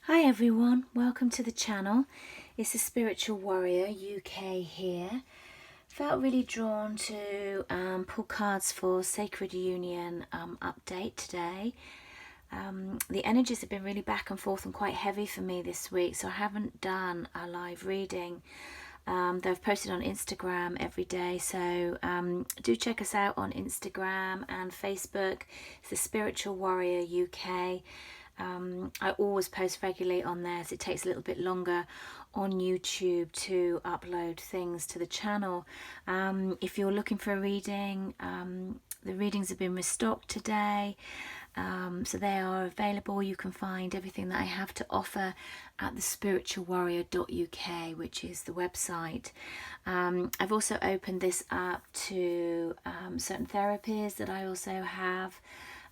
Hi everyone, welcome to the channel. It's the Spiritual Warrior UK here. Felt really drawn to pull cards for Sacred Union update today. The energies have been really back and forth and quite heavy for me this week, so I haven't done a live reading. They've posted on Instagram every day, so do check us out on Instagram and Facebook. It's the Spiritual Warrior UK. I always post regularly on there, so it takes a little bit longer on YouTube to upload things to the channel. If you're looking for a reading, the readings have been restocked today, so they are available. You can find everything that I have to offer at thespiritualwarrior.uk, which is the website. I've also opened this up to certain therapies that I also have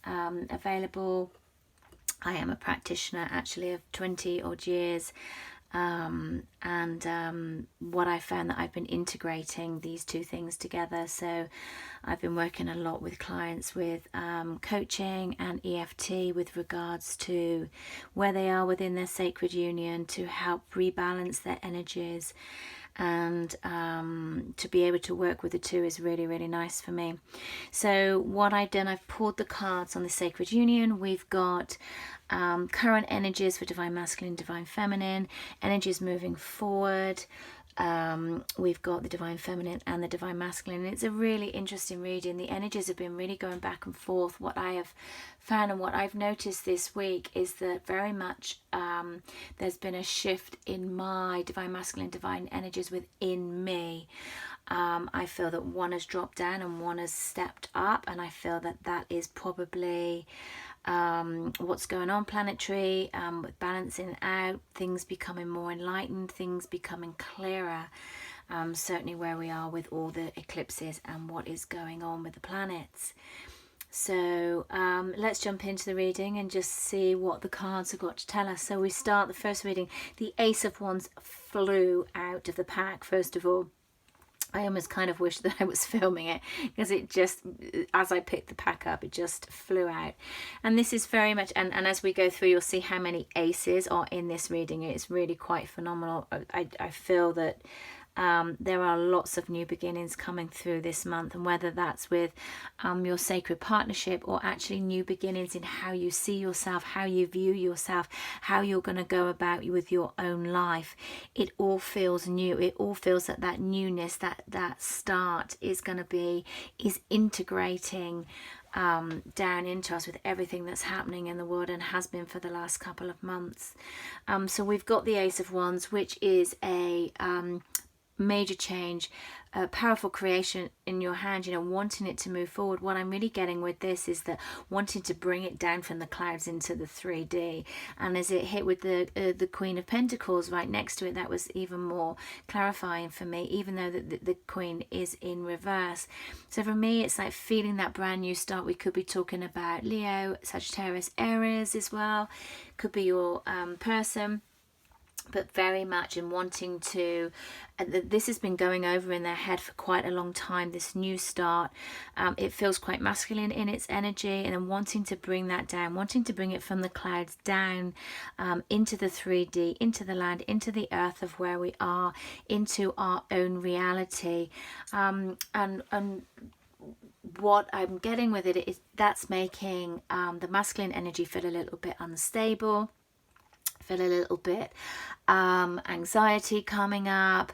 available. I am a practitioner actually of 20 odd years, and what I found that I've been integrating these two things together. So I've been working a lot with clients with coaching and EFT with regards to where they are within their sacred union to help rebalance their energies, and to be able to work with the two is really, really nice for me. So what I've done, I've pulled the cards on the sacred union. We've got current energies for divine masculine, divine feminine, energies moving forward. We've got the divine feminine and the divine masculine. It's a really interesting reading. The energies have been really going back and forth. What I have found and what I've noticed this week is that very much there's been a shift in my divine masculine, divine energies within me. I feel that one has dropped down and one has stepped up, and I feel that that is probably what's going on planetary, with balancing out, things becoming more enlightened, things becoming clearer, certainly where we are with all the eclipses and what is going on with the planets. So let's jump into the reading and just see what the cards have got to tell us. So we start the first reading. The Ace of Wands flew out of the pack first of all. I almost kind of wish that I was filming it, because it just, as I picked the pack up, it just flew out. And this is very much, and as we go through, you'll see how many aces are in this reading. It's really quite phenomenal. I feel that there are lots of new beginnings coming through this month, and whether that's with your sacred partnership, or actually new beginnings in how you see yourself, how you view yourself, how you're going to go about with your own life, it all feels new. It all feels that that newness, that start is going to be, is integrating down into us with everything that's happening in the world and has been for the last couple of months. So we've got the Ace of Wands, which is a major change, a powerful creation in your hand, wanting it to move forward. What I'm really getting with this is that wanting to bring it down from the clouds into the 3D. And as it hit with the Queen of Pentacles right next to it, that was even more clarifying for me, even though the Queen is in reverse. So for me, it's like feeling that brand new start. We could be talking about Leo, Sagittarius, Aries as well. Could be your person, but very much in wanting to, this has been going over in their head for quite a long time, this new start. It feels quite masculine in its energy, and then wanting to bring that down, wanting to bring it from the clouds down into the 3D, into the land, into the earth of where we are, into our own reality. And what I'm getting with it is that's making the masculine energy feel a little bit unstable, feel a little bit anxiety coming up.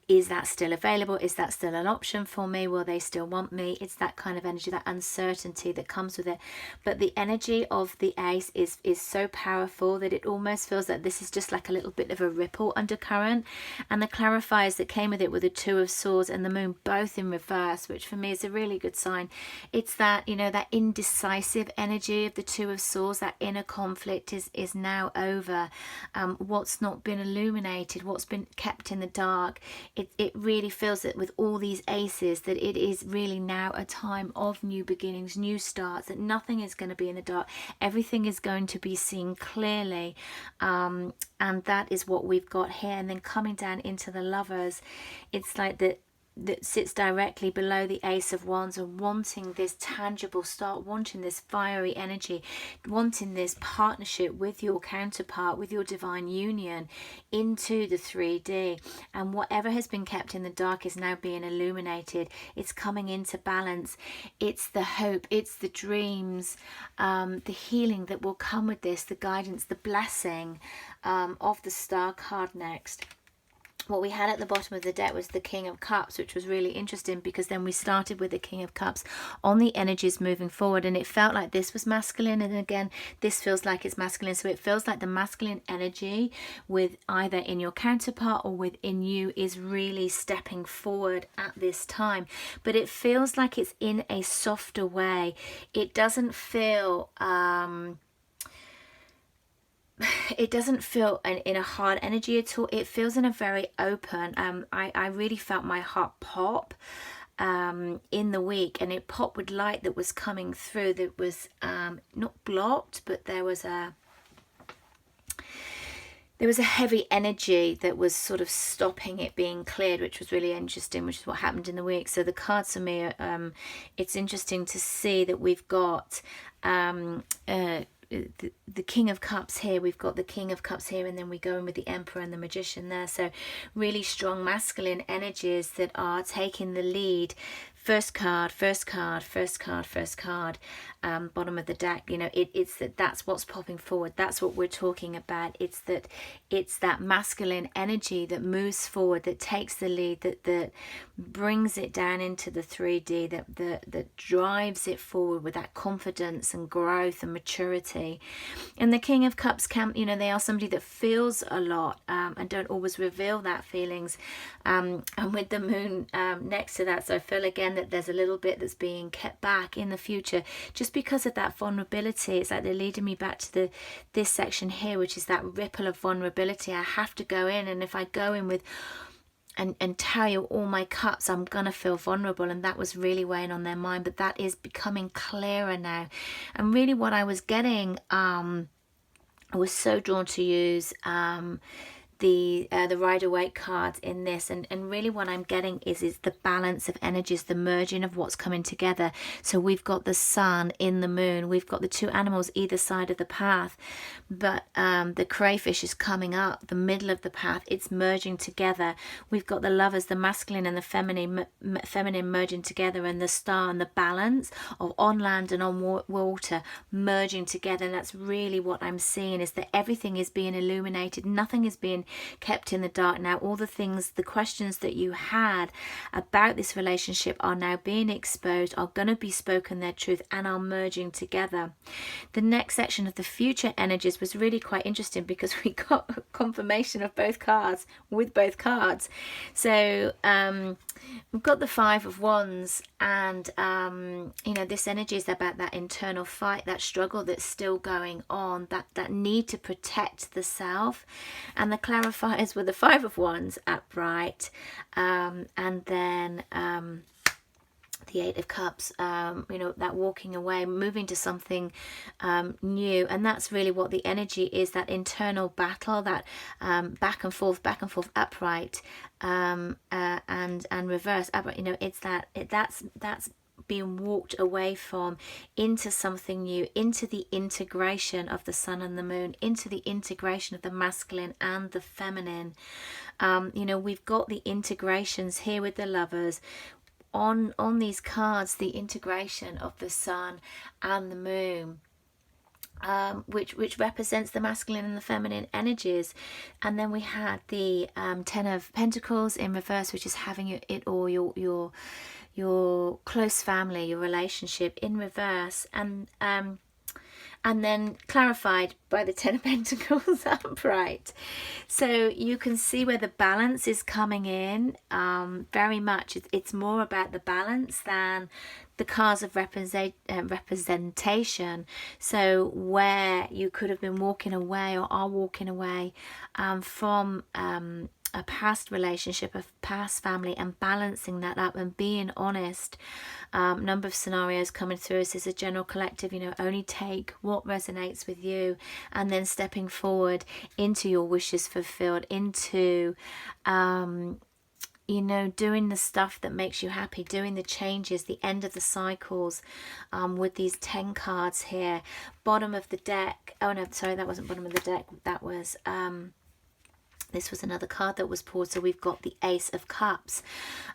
Is that still available? Is that still an option for me? Will they still want me? It's that kind of energy, that uncertainty that comes with it. But the energy of the Ace is so powerful that it almost feels that this is just like a little bit of a ripple undercurrent. And the clarifiers that came with it were the Two of Swords and the Moon, both in reverse, which for me is a really good sign. It's that, that indecisive energy of the Two of Swords, that inner conflict is now over. What's not been illuminated, what's been kept in the dark, it really feels that with all these aces, that it is really now a time of new beginnings, new starts, that nothing is going to be in the dark, everything is going to be seen clearly, and that is what we've got here. And then coming down into the Lovers, it's like that that sits directly below the Ace of Wands, and wanting this tangible start, wanting this fiery energy, wanting this partnership with your counterpart, with your divine union into the 3D. And whatever has been kept in the dark is now being illuminated. It's coming into balance. It's the hope, it's the dreams, the healing that will come with this, the guidance, the blessing of the Star card next. What we had at the bottom of the deck was the King of Cups, which was really interesting, because then we started with the King of Cups on the energies moving forward, and it felt like this was masculine, and again this feels like it's masculine. So it feels like the masculine energy with either in your counterpart or within you is really stepping forward at this time, but it feels like it's in a softer way. It doesn't feel it doesn't feel in a hard energy at all. It feels in a very open. I really felt my heart pop in the week, and it popped with light that was coming through, that was not blocked, but there was a heavy energy that was sort of stopping it being cleared, which was really interesting, which is what happened in the week. So the cards for me, it's interesting to see that we've got the King of Cups here, we've got the King of Cups here, and then we go in with the Emperor and the Magician there. So really strong masculine energies that are taking the lead. First card, first card, first card, first card, bottom of the deck. You know, it's that's what's popping forward. That's what we're talking about. It's that masculine energy that moves forward, that takes the lead, that brings it down into the 3D, that drives it forward with that confidence and growth and maturity. And the King of Cups you know, they are somebody that feels a lot and don't always reveal that feelings. And with the Moon next to that, so I feel again that there's a little bit that's being kept back in the future just because of that vulnerability. It's like they're leading me back to this section here, which is that ripple of vulnerability. I have to go in, and if I go in with and tell you all my cups, I'm gonna feel vulnerable, and that was really weighing on their mind, but that is becoming clearer now. And really what I was getting, I was so drawn to use the Rider-Waite cards in this, and really what I'm getting is the balance of energies, the merging of what's coming together. So we've got the Sun in the Moon, we've got the two animals either side of the path, but the crayfish is coming up the middle of the path. It's merging together. We've got the Lovers, the masculine and the feminine merging together, and the Star and the balance of on land and on water merging together. And that's really what I'm seeing, is that everything is being illuminated, nothing is being kept in the dark now. All the things, the questions that you had about this relationship are now being exposed, are going to be spoken their truth, and are merging together. The next section of the future energies was really quite interesting, because we got confirmation of both cards with both cards. So we've got the Five of Wands, and you know, this energy is about that internal fight, that struggle that's still going on, that need to protect the self. And the clarifiers were the Five of Wands upright, and then the Eight of Cups, you know, that walking away, moving to something new. And that's really what the energy is, that internal battle, that back and forth, upright, and reverse, upright. You know, it's that's being walked away from into something new, into the integration of the Sun and the Moon, into the integration of the masculine and the feminine. You know, we've got the integrations here with the Lovers. On these cards, the integration of the Sun and the Moon, which represents the masculine and the feminine energies. And then we had the Ten of Pentacles in reverse, which is having it all, your close family, your relationship in reverse, and then clarified by the Ten of Pentacles upright. So you can see where the balance is coming in, very much. It's more about the balance than the cards of representation. So where you could have been walking away, or are walking away from a past relationship, a past family, and balancing that up and being honest. Number of scenarios coming through us is a general collective, you know, only take what resonates with you, and then stepping forward into your wishes fulfilled, into you know, doing the stuff that makes you happy, doing the changes, the end of the cycles, with these 10 cards here. Bottom of the deck. Oh no, sorry, that wasn't bottom of the deck. That was this was another card that was pulled. So we've got the Ace of Cups.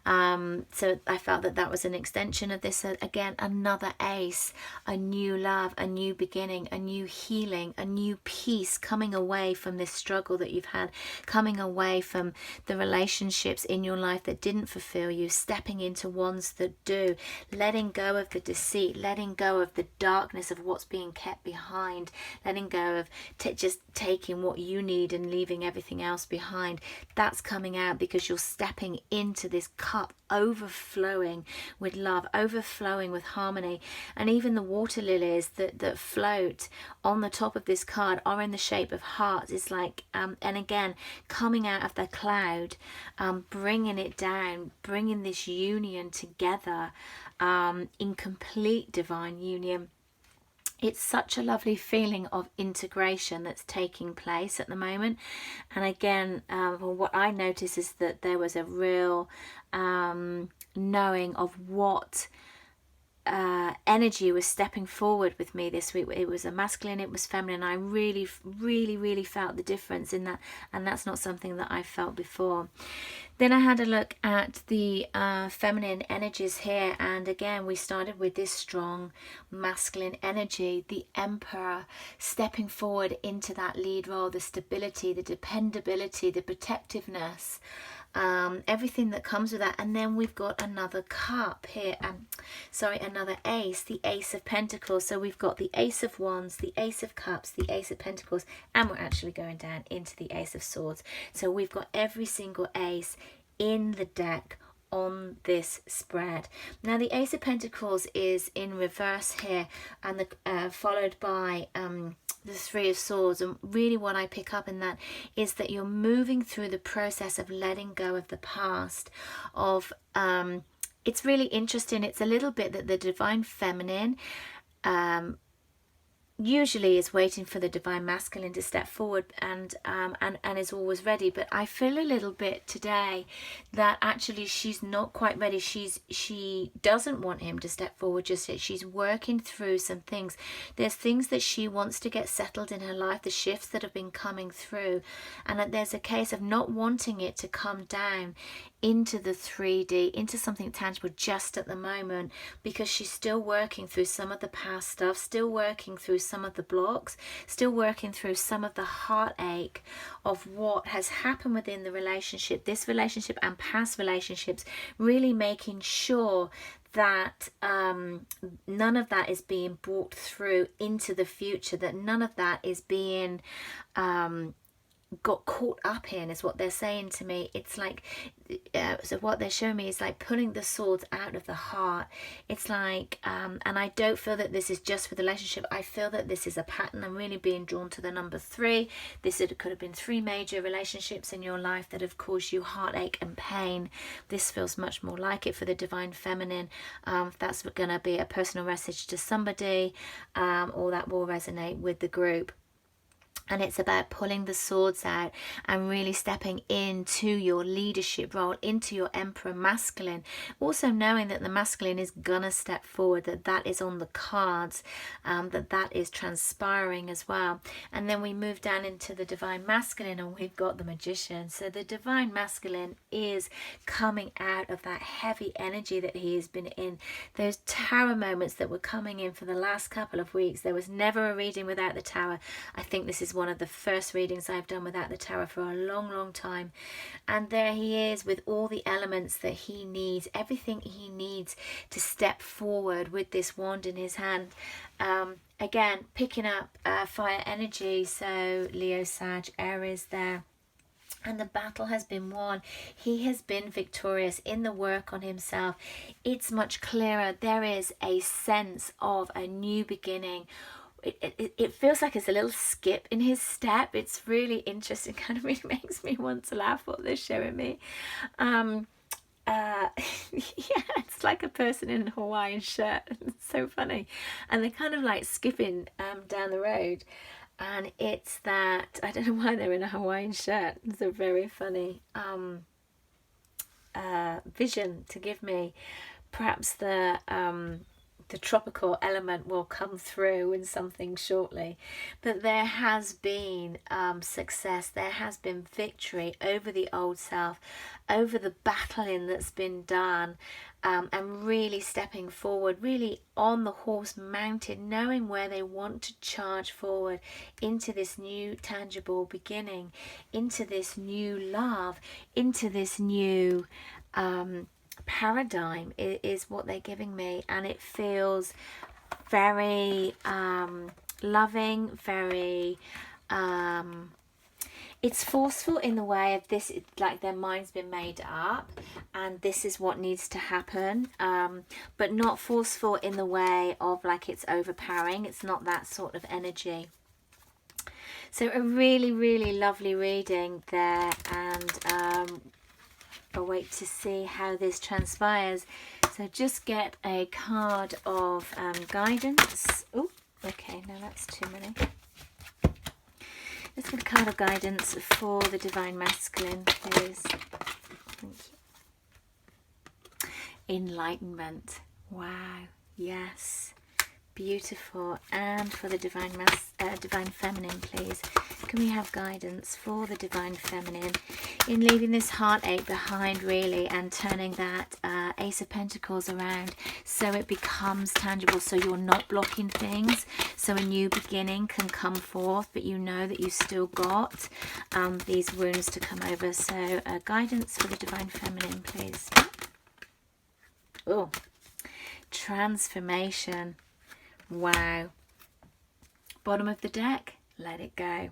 So I felt that that was an extension of this. Again, another ace, a new love, a new beginning, a new healing, a new peace, coming away from this struggle that you've had, coming away from the relationships in your life that didn't fulfill you, stepping into ones that do, letting go of the deceit, letting go of the darkness of what's being kept behind, letting go of just taking what you need and leaving everything else behind. That's coming out because you're stepping into this cup overflowing with love, overflowing with harmony. And even the water lilies that float on the top of this card are in the shape of hearts. It's like and again, coming out of the cloud, bringing it down, bringing this union together, in complete divine union. It's such a lovely feeling of integration that's taking place at the moment. And again, well, what I noticed is that there was a real knowing of what energy was stepping forward with me this week. It was a masculine, it was feminine. I really felt the difference in that, and that's not something that I felt before. Then I had a look at the feminine energies here, and again we started with this strong masculine energy, the Emperor, stepping forward into that lead role, the stability, the dependability, the protectiveness, everything that comes with that. And then we've got another cup here, another ace, the Ace of Pentacles. So we've got the Ace of Wands, the Ace of Cups, the Ace of Pentacles, and we're actually going down into the Ace of Swords. So we've got every single ace in the deck on this spread. Now the Ace of Pentacles is in reverse here, and followed by the Three of Swords. And really what I pick up in that is that you're moving through the process of letting go of the past, of it's really interesting. It's a little bit that the divine feminine usually is waiting for the divine masculine to step forward and is always ready. But I feel a little bit today that actually she's not quite ready. She doesn't want him to step forward just yet. She's working through some things. There's things that she wants to get settled in her life, the shifts that have been coming through, and that there's a case of not wanting it to come down into the 3D, into something tangible just at the moment, because she's still working through some of the past stuff, still working through some of the blocks, still working through some of the heartache of what has happened within the relationship, this relationship and past relationships, really making sure that none of that is being brought through into the future, that none of that is being got caught up in, is what they're saying to me. It's like so what they're showing me is like pulling the swords out of the heart. It's like and I don't feel that this is just for the relationship. I feel that this is a pattern. I'm really being drawn to the number 3. Could have been 3 major relationships in your life that have caused you heartache and pain. This feels much more like it for the divine feminine. If that's going to be a personal message to somebody, or that will resonate with the group. And it's about pulling the swords out and really stepping into your leadership role, into your Emperor masculine. Also knowing that the masculine is gonna step forward, that is on the cards, that is transpiring as well. And then we move down into the divine masculine, and we've got the Magician. So the divine masculine is coming out of that heavy energy that he has been in. Those Tower moments that were coming in for the last couple of weeks. There was never a reading without the Tower. I think this is one of the first readings I've done without the Tower for a long time. And there he is with all the elements that he needs, everything he needs to step forward with this wand in his hand. Again, picking up fire energy, so Leo, Sag, Aries there. And the battle has been won. He has been victorious in the work on himself. It's much clearer. There is a sense of a new beginning. It feels like it's a little skip in his step. It's really interesting. Kind of really makes me want to laugh what they're showing me. Yeah, it's like a person in a Hawaiian shirt. It's so funny. And they're kind of like skipping down the road. And it's that, I don't know why they're in a Hawaiian shirt. It's so very funny. vision to give me. Perhaps the tropical element will come through in something shortly. But there has been success, there has been victory over the old self, over the battling that's been done, and really stepping forward, really on the horse mounted, knowing where they want to charge forward into this new tangible beginning, into this new love, into this new paradigm is what they're giving me. And it feels very loving, very it's forceful in the way of this, like their mind's been made up and this is what needs to happen, but not forceful in the way of like it's overpowering. It's not that sort of energy. So a really, really lovely reading there, and I'll wait to see how this transpires. So just get a card of guidance. Oh, okay, no, that's too many. Let's get a card of guidance for the Divine Masculine, please. Thank you. Enlightenment. Wow, yes. Beautiful. And for the Divine Feminine, please. Can we have guidance for the Divine Feminine in leaving this heartache behind, really, and turning that Ace of Pentacles around so it becomes tangible, so you're not blocking things, so a new beginning can come forth, but you know that you still got these wounds to come over. So guidance for the Divine Feminine, please. Oh, transformation. Wow. Bottom of the deck, let it go.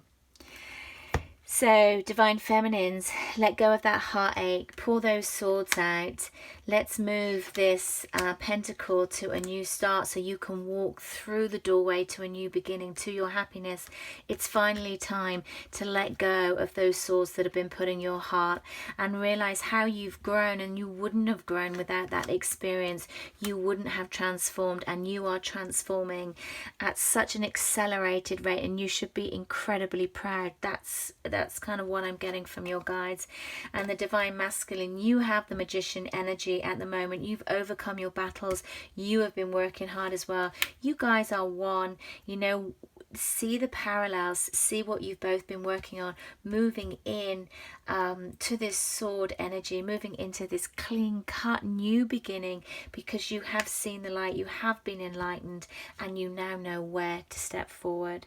So, Divine Feminines, let go of that heartache, pull those swords out. Let's move this pentacle to a new start so you can walk through the doorway to a new beginning, to your happiness. It's finally time to let go of those swords that have been put in your heart and realize how you've grown, and you wouldn't have grown without that experience. You wouldn't have transformed, and you are transforming at such an accelerated rate, and you should be incredibly proud. That's kind of what I'm getting from your guides. And the Divine Masculine, you have the Magician energy at the moment. You've overcome your battles. You have been working hard as well. You guys are one. You know, see the parallels, see what you've both been working on, moving in to this sword energy, moving into this clean cut new beginning, because you have seen the light, you have been enlightened, and you now know where to step forward.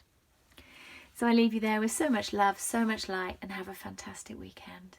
So I leave you there with so much love, so much light, and have a fantastic weekend.